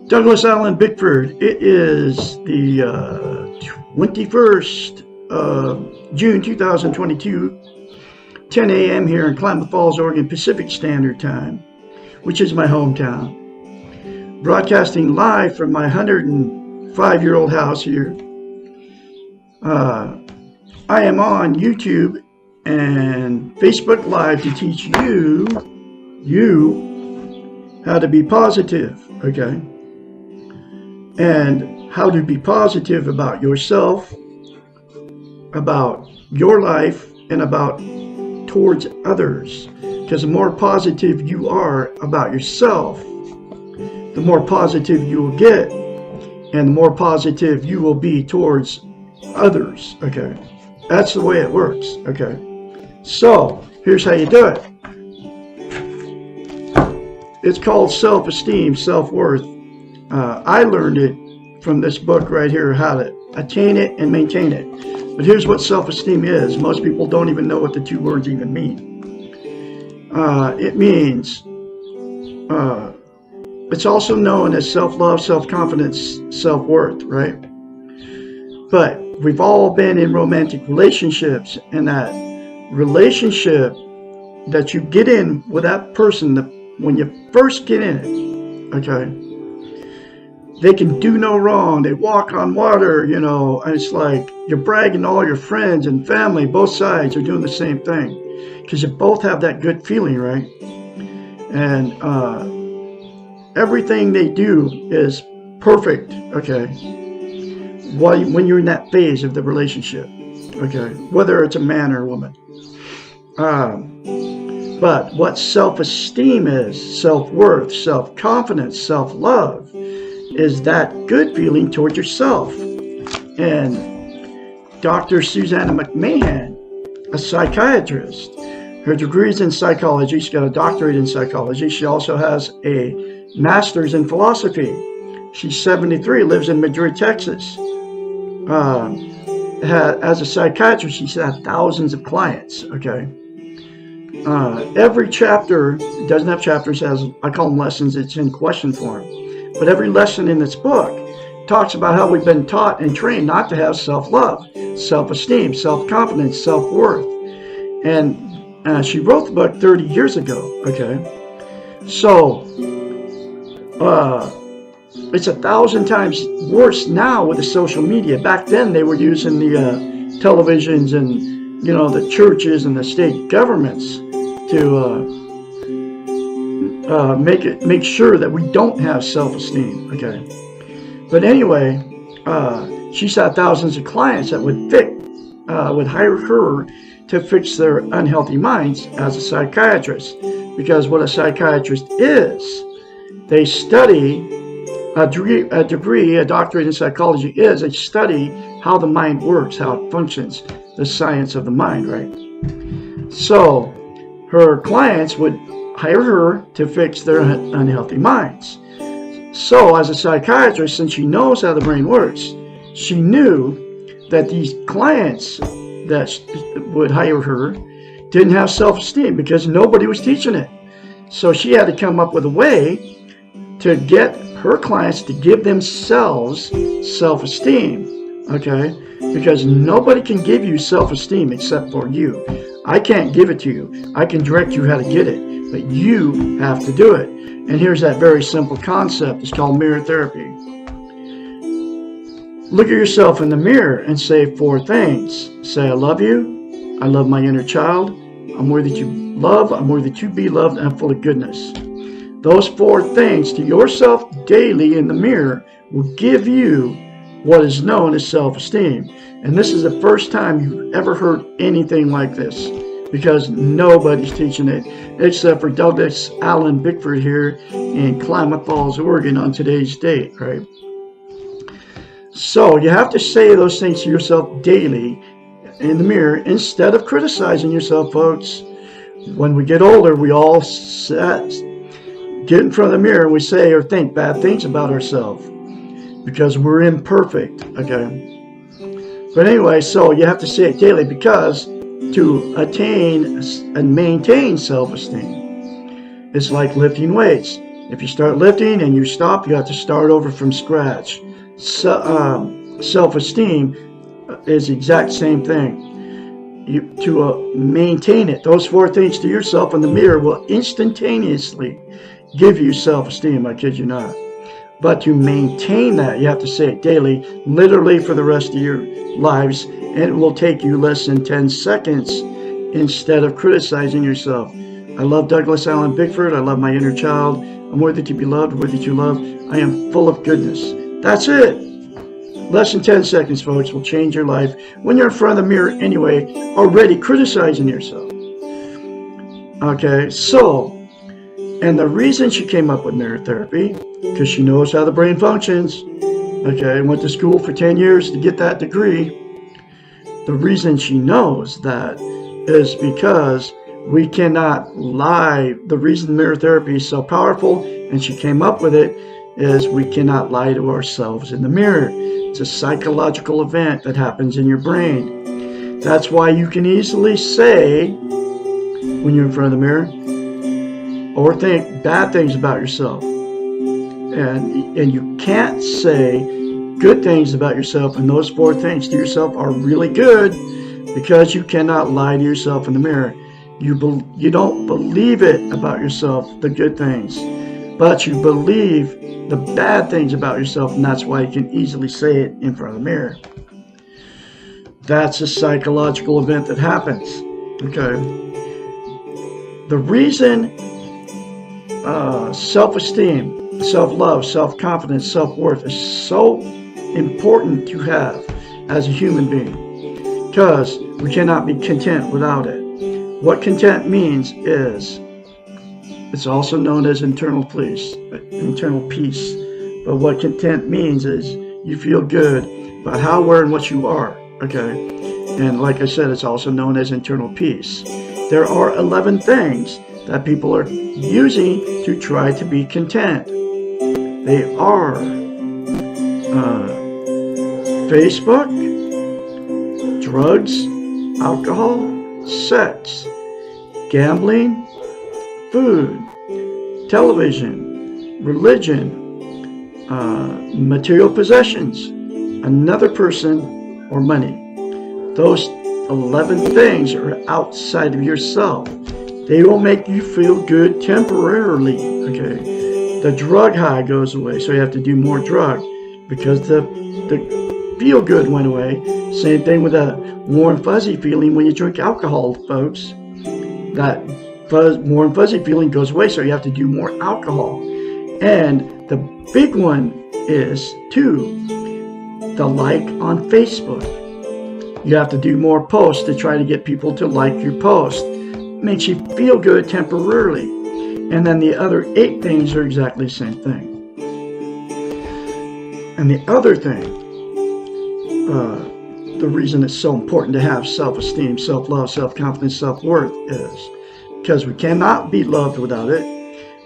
Douglas Allen Bickford. It is the 21st of June 2022, 10 a.m. here in Klamath Falls, Oregon, Pacific Standard Time, which is my hometown. Broadcasting live from my 105-year-old house here. I am on YouTube and Facebook Live to teach you how to be positive, okay? And how to be positive about yourself, about your life, and about towards others. Because the more positive you are about yourself, the more positive you will get, and the more positive you will be towards others, okay? That's the way it works, okay? So, here's how you do it. It's called self-esteem, self-worth. I learned it from this book right here, how to attain it and maintain it. But here's what self-esteem is. Most people don't even know what the two words even mean. It means, it's also known as self-love, self-confidence, self-worth, right? But we've all been in romantic relationships, and that relationship that you get in with that person, when you first get in it, okay, they can do no wrong. They walk on water, you know. And it's like you're bragging to all your friends and family. Both sides are doing the same thing because you both have that good feeling, right? And everything they do is perfect, okay, when you're in that phase of the relationship, okay, whether it's a man or a woman. But what self-esteem is, self-worth, self-confidence, self-love, is that good feeling toward yourself. And Dr. Susanna McMahon, a psychiatrist, her degree is in psychology. She's got a doctorate in psychology. She also has a master's in philosophy. She's 73, lives in Madrid, Texas. As a psychiatrist, she's had thousands of clients, okay? Every chapter, doesn't have chapters, has, I call them lessons, it's in question form. But every lesson in this book talks about how we've been taught and trained not to have self-love, self-esteem, self-confidence, self-worth. And she wrote the book 30 years ago, okay? So, it's 1,000 times worse now with the social media. Back then, they were using the televisions and, you know, the churches and the state governments to make sure that we don't have self-esteem, okay? But anyway, she's had thousands of clients that would hire her to fix their unhealthy minds as a psychiatrist. Because what a psychiatrist is, they study a doctorate in psychology is a study how the mind works, how it functions, the science of the mind, right? So her clients would hire her to fix their unhealthy minds. So as a psychiatrist, since she knows how the brain works, she knew that these clients that would hire her didn't have self-esteem because nobody was teaching it. So she had to come up with a way to get her clients to give themselves self-esteem, okay? Because nobody can give you self-esteem except for you. I can't give it to you. I can direct you how to get it, but you have to do it. And here's that very simple concept. It's called mirror therapy. Look at yourself in the mirror and say 4 things. Say, I love you. I love my inner child. I'm worthy to love. I'm worthy to be loved. And I'm full of goodness. Those 4 things to yourself daily in the mirror will give you what is known as self-esteem. And this is the first time you've ever heard anything like this, because nobody's teaching it except for Douglas Allen Bickford here in Klamath Falls, Oregon on today's date, right? So you have to say those things to yourself daily in the mirror instead of criticizing yourself, folks. When we get older, we all get in front of the mirror and we say or think bad things about ourselves because we're imperfect, okay? But anyway, so you have to say it daily because to attain and maintain self-esteem, it's like lifting weights. If you start lifting and you stop, you have to start over from scratch. Self-esteem is the exact same thing. To maintain it, those 4 things to yourself in the mirror will instantaneously give you self-esteem. I kid you not. But to maintain that, you have to say it daily, literally for the rest of your lives, and it will take you less than 10 seconds instead of criticizing yourself. I love Douglas Allen Bickford. I love my inner child. I'm worthy to be loved, worthy to love. I am full of goodness. That's it. Less than 10 seconds, folks, will change your life when you're in front of the mirror anyway, already criticizing yourself. Okay, so, and the reason she came up with mirror therapy, because she knows how the brain functions. Okay, went to school for 10 years to get that degree. The reason she knows that is because we cannot lie. The reason mirror therapy is so powerful, and she came up with it, is we cannot lie to ourselves in the mirror. It's a psychological event that happens in your brain. That's why you can easily say, when you're in front of the mirror, or think bad things about yourself. And you can't say good things about yourself, and those 4 things to yourself are really good, because you cannot lie to yourself in the mirror. You don't believe it about yourself, the good things, but you believe the bad things about yourself, and that's why you can easily say it in front of the mirror. That's a psychological event that happens. Okay. The reason self-esteem, self-love, self-confidence, self-worth is so important to have as a human being, because we cannot be content without it. What content means is, it's also known as internal peace. But what content means is you feel good about how, where, and what you are. Okay, and like I said, it's also known as internal peace. There are 11 things that people are using to try to be content. They are Facebook, drugs, alcohol, sex, gambling, food, television, religion, material possessions, another person, or money. Those 11 things are outside of yourself. They will make you feel good temporarily. Okay, the drug high goes away, so you have to do more drug because the feel good went away. Same thing with a warm fuzzy feeling when you drink alcohol, folks. That warm fuzzy feeling goes away, so you have to do more alcohol. And the big one is, too, the like on Facebook. You have to do more posts to try to get people to like your post. Makes you feel good temporarily. And then the other 8 things are exactly the same thing. And the other thing, the reason it's so important to have self-esteem, self-love, self-confidence, self-worth is because we cannot be loved without it.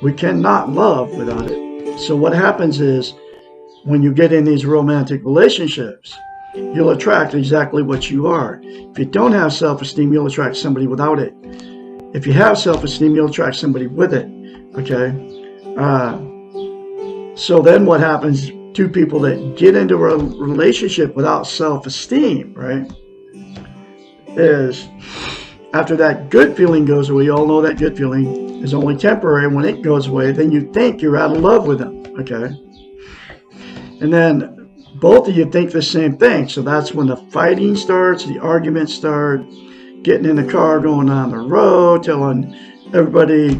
We cannot love without it. So what happens is, when you get in these romantic relationships, you'll attract exactly what you are. If you don't have self-esteem, you'll attract somebody without it. If you have self-esteem, you'll attract somebody with it. Okay? So then what happens, 2 people that get into a relationship without self-esteem, right, is after that good feeling goes away, you all know that good feeling is only temporary. When it goes away, then you think you're out of love with them. Okay? And then both of you think the same thing. So that's when the fighting starts, the arguments start, getting in the car, going on the road, telling everybody,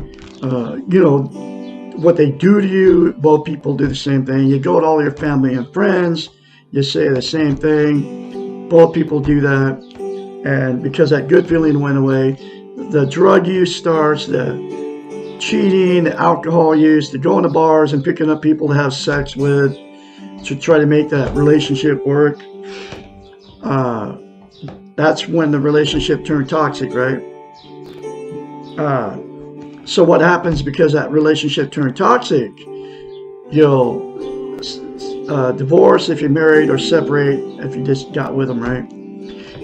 what they do to you. Both people do the same thing. You go to all your family and friends, you say the same thing. Both people do that. And because that good feeling went away, the drug use starts, the cheating, the alcohol use, the going to bars and picking up people to have sex with, to try to make that relationship work. That's when the relationship turned toxic, right? So what happens because that relationship turned toxic? You'll divorce if you're married, or separate if you just got with them, right?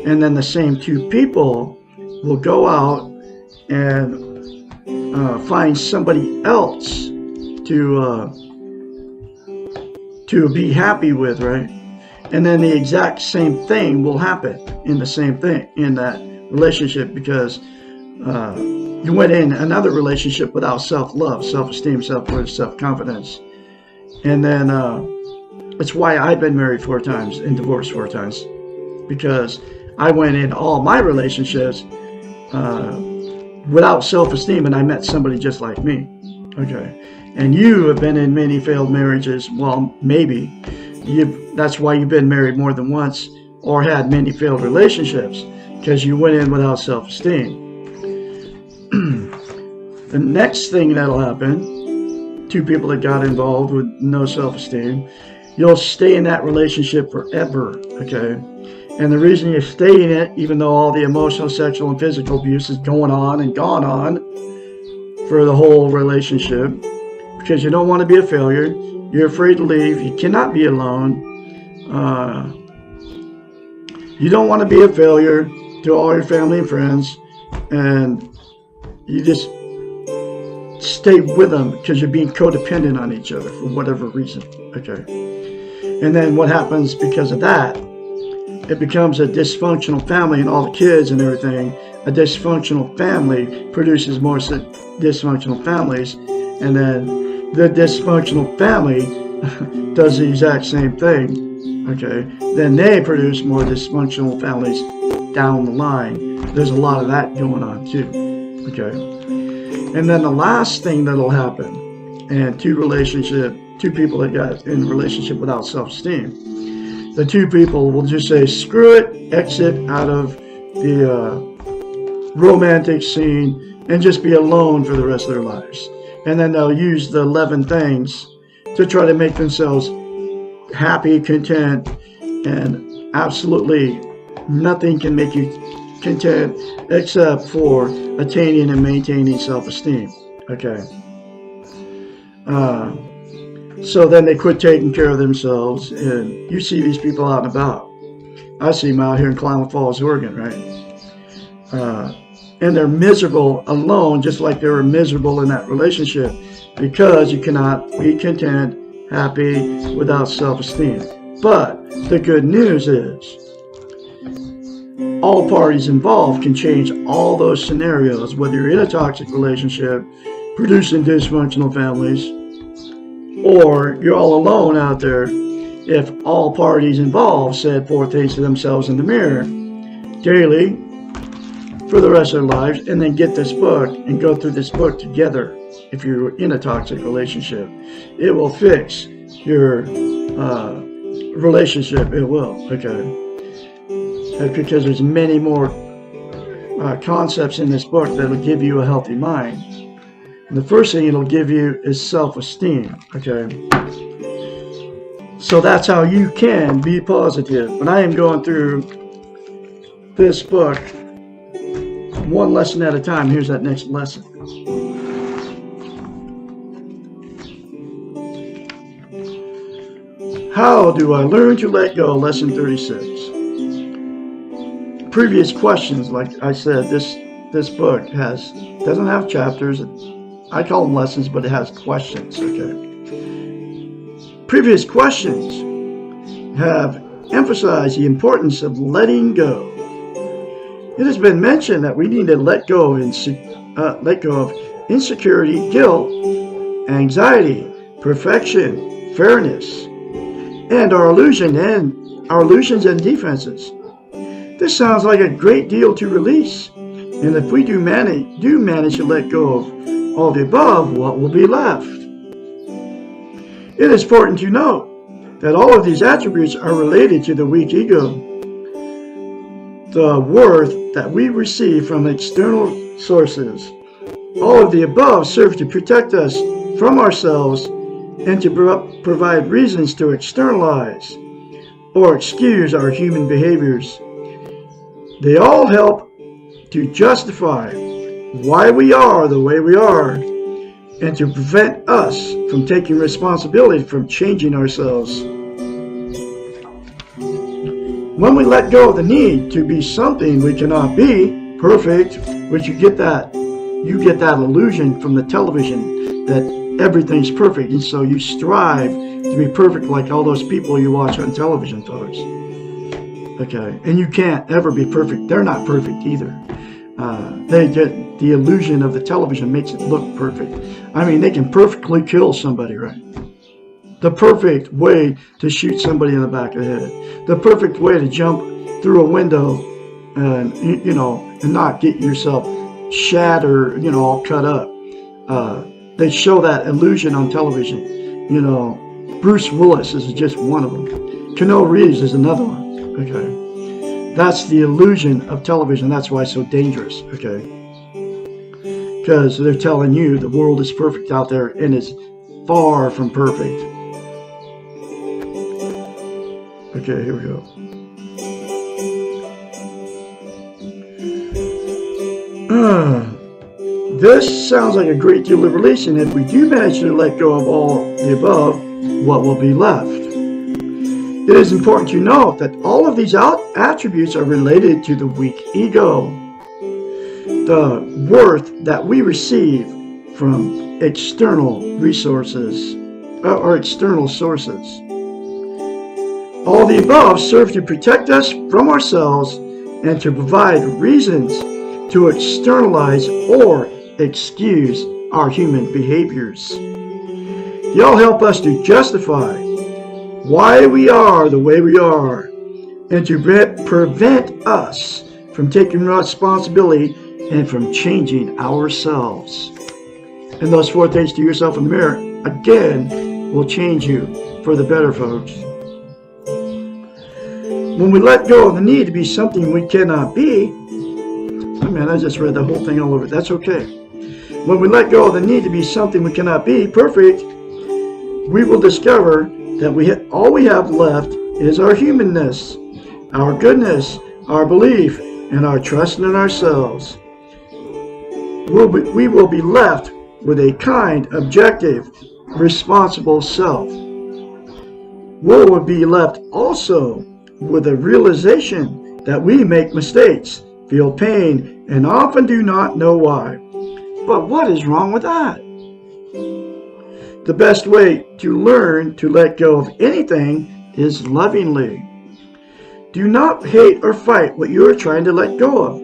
And then the same 2 people will go out and find somebody else to be happy with, right? And then the exact same thing will happen in that relationship, because you went in another relationship without self-love, self-esteem, self-worth, self-confidence. And then it's why I've been married 4 times and divorced 4 times, because I went in all my relationships without self-esteem, and I met somebody just like me. Okay. And you have been in many failed marriages. Well, maybe that's why you've been married more than once, or had many failed relationships, because you went in without self-esteem. The next thing that'll happen, 2 people that got involved with no self-esteem, you'll stay in that relationship forever, okay? And the reason you stay in it, even though all the emotional, sexual, and physical abuse is going on and gone on for the whole relationship, because you don't want to be a failure, you're afraid to leave, you cannot be alone, you don't want to be a failure to all your family and friends, and you just stay with them because you're being codependent on each other for whatever reason, okay? And then what happens because of that? It becomes a dysfunctional family, and all the kids and everything. A dysfunctional family produces more dysfunctional families, and then the dysfunctional family does the exact same thing, okay? Then they produce more dysfunctional families down the line. There's a lot of that going on too, okay? And then the last thing that'll happen, and 2 people that got in a relationship without self-esteem, the 2 people will just say, screw it, exit out of the romantic scene, and just be alone for the rest of their lives. And then they'll use the 11 things to try to make themselves happy, content, and absolutely nothing can make you content except for attaining and maintaining self-esteem, okay? So then they quit taking care of themselves, and you see these people out and about. I see them out here in Klamath Falls, Oregon, right? And they're miserable alone, just like they were miserable in that relationship, because you cannot be content, happy without self-esteem. But the good news is, all parties involved can change all those scenarios, whether you're in a toxic relationship, producing dysfunctional families, or you're all alone out there. If all parties involved said 4 things to themselves in the mirror daily for the rest of their lives, and then get this book and go through this book together, if you're in a toxic relationship, it will fix your relationship. It will, okay? Because there's many more concepts in this book that will give you a healthy mind. And the first thing it'll give you is self-esteem, okay? So that's how you can be positive. When I am going through this book, 1 lesson at a time, here's that next lesson. How do I learn to let go? Lesson 36. Previous questions, like I said, this book doesn't have chapters. I call them lessons, but it has questions, okay? Previous questions have emphasized the importance of letting go. It has been mentioned that we need to let go of insecurity, guilt, anxiety, perfection, fairness, and our illusions and defenses. This sounds like a great deal to release, and if we do manage to let go of all the above, what will be left? It is important to note that all of these attributes are related to the weak ego. The worth that we receive from external sources. All of the above serve to protect us from ourselves and to provide reasons to externalize or excuse our human behaviors. They all help to justify why we are the way we are, and to prevent us from taking responsibility from changing ourselves. When we let go of the need to be something we cannot be, perfect, which you get that illusion from the television that everything's perfect, and so you strive to be perfect like all those people you watch on television, folks. Okay, and you can't ever be perfect. They're not perfect either. They get the illusion of the television makes it look perfect. I mean, they can perfectly kill somebody, right? The perfect way to shoot somebody in the back of the head. The perfect way to jump through a window and, and not get yourself shattered, all cut up. They show that illusion on television. Bruce Willis is just one of them. Keanu Reeves is another one. Okay. That's the illusion of television. That's why it's so dangerous. Okay. Because they're telling you the world is perfect out there, and it's far from perfect. Okay, here we go. This sounds like a great deal of release, and if we do manage to let go of all the above, what will be left? It is important to note that all of these attributes are related to the weak ego, the worth that we receive from external resources or external sources. All the above serve to protect us from ourselves and to provide reasons to externalize or excuse our human behaviors. They all help us to justify why we are the way we are, and to prevent us from taking responsibility and from changing ourselves. And those 4 things to yourself in the mirror, again, will change you for the better, folks. When we let go of the need to be something we cannot be, I just read the whole thing all over. That's okay. When we let go of the need to be something we cannot be, perfect, we will discover that all we have left is our humanness, our goodness, our belief, and our trust in ourselves. We will be left with a kind, objective, responsible self. We will be left also with a realization that we make mistakes, feel pain, and often do not know why. But what is wrong with that? The best way to learn to let go of anything is lovingly. Do not hate or fight what you are trying to let go of.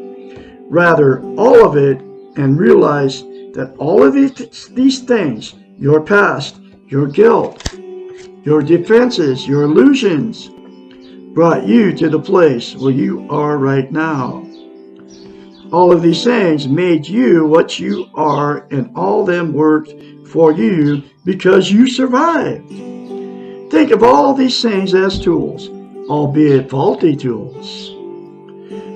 Rather, all of it, and realize that all of these things, your past, your guilt, your defenses, your illusions, brought you to the place where you are right now. All of these things made you what you are, and all of them worked for you because you survived. Think of all these things as tools, albeit faulty tools.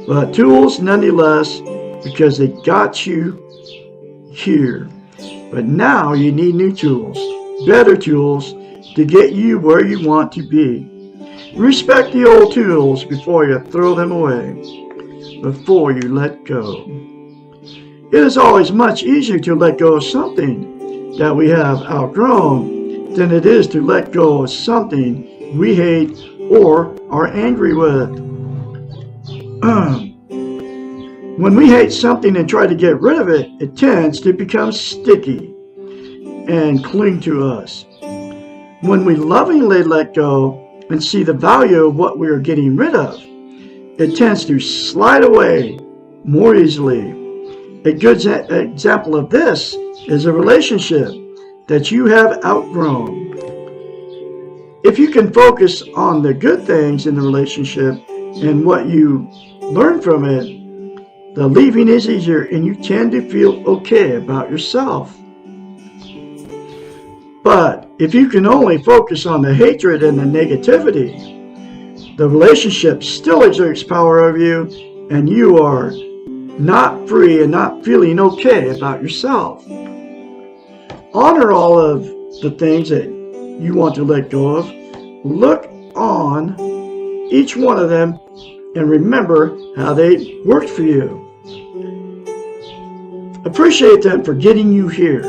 But tools nonetheless, because they got you here. But now you need new tools, better tools, to get you where you want to be. Respect the old tools before you throw them away, before you let go. It is always much easier to let go of something that we have outgrown than it is to let go of something we hate or are angry with. When we hate something and try to get rid of it, it tends to become sticky and cling to us. When we lovingly let go and see the value of what we are getting rid of, it tends to slide away more easily. A good example of this is a relationship that you have outgrown. If you can focus on the good things in the relationship and what you learn from it, the leaving is easier and you tend to feel okay about yourself. But if you can only focus on the hatred and the negativity, the relationship still exerts power over you, and you are not free and not feeling okay about yourself. Honor all of the things that you want to let go of. Look on each one of them and remember how they worked for you. Appreciate them for getting you here.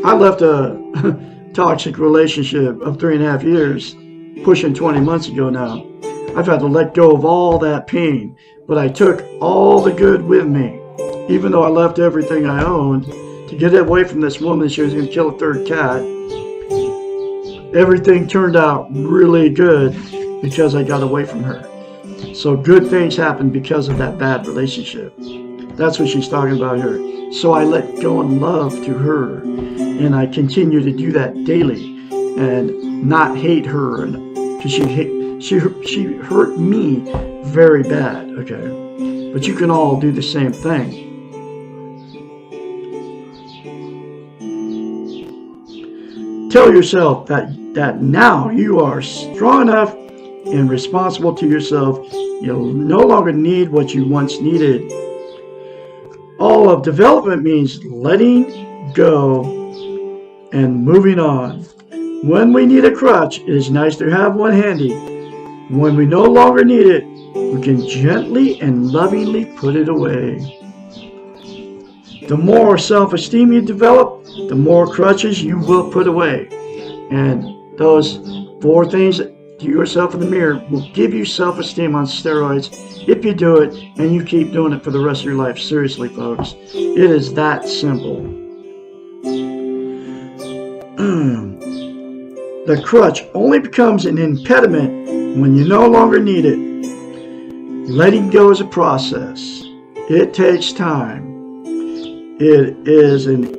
I left a toxic relationship of 3.5 years, pushing 20 months ago now. I've had to let go of all that pain, but I took all the good with me, even though I left everything I owned to get away from this woman. She was going to kill a third cat. Everything turned out really good because I got away from her. So good things happened because of that bad relationship. That's what she's talking about here. So I let go in love to her, and I continue to do that daily, and not hate her, and because she hurt me very bad. Okay, but you can all do the same thing. Tell yourself that now you are strong enough and responsible to yourself. You'll no longer need what you once needed. All of development means letting go and moving on. When we need a crutch, it is nice to have one handy. When we no longer need it, we can gently and lovingly put it away. The more self-esteem you develop, the more crutches you will put away. And those 4 things to yourself in the mirror will give you self-esteem on steroids if you do it and you keep doing it for the rest of your life. Seriously, folks. It is that simple. The crutch only becomes an impediment when you no longer need it. Letting go is a process. It takes time. It is an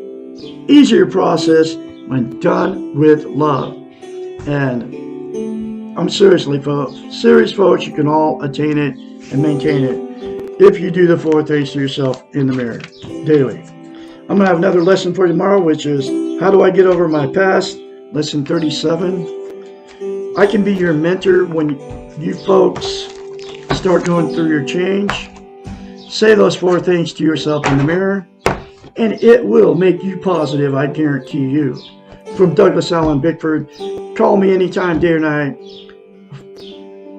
easier process when done with love. And I'm serious, folks, you can all attain it and maintain it if you do the 4 things to yourself in the mirror daily. I'm going to have another lesson for you tomorrow, which is how do I get over my past? Lesson 37. I can be your mentor when you folks start going through your change. Say those 4 things to yourself in the mirror, and it will make you positive, I guarantee you. From Douglas Allen Bickford. Call me anytime, day or night.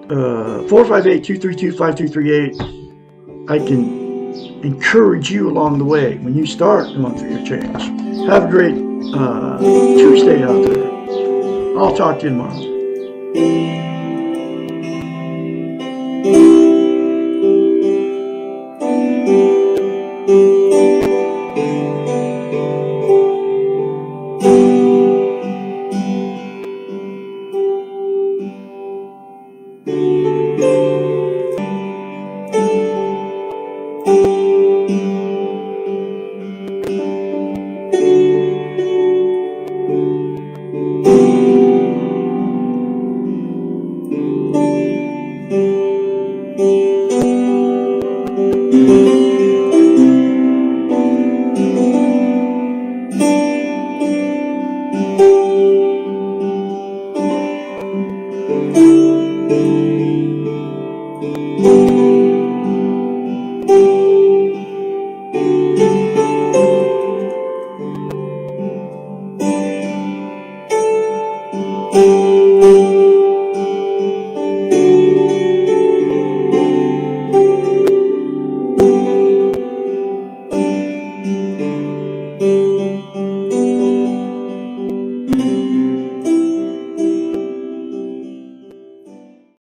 458-232-5238. I can encourage you along the way when you start going through your change. Have a great Tuesday out there. I'll talk to you tomorrow.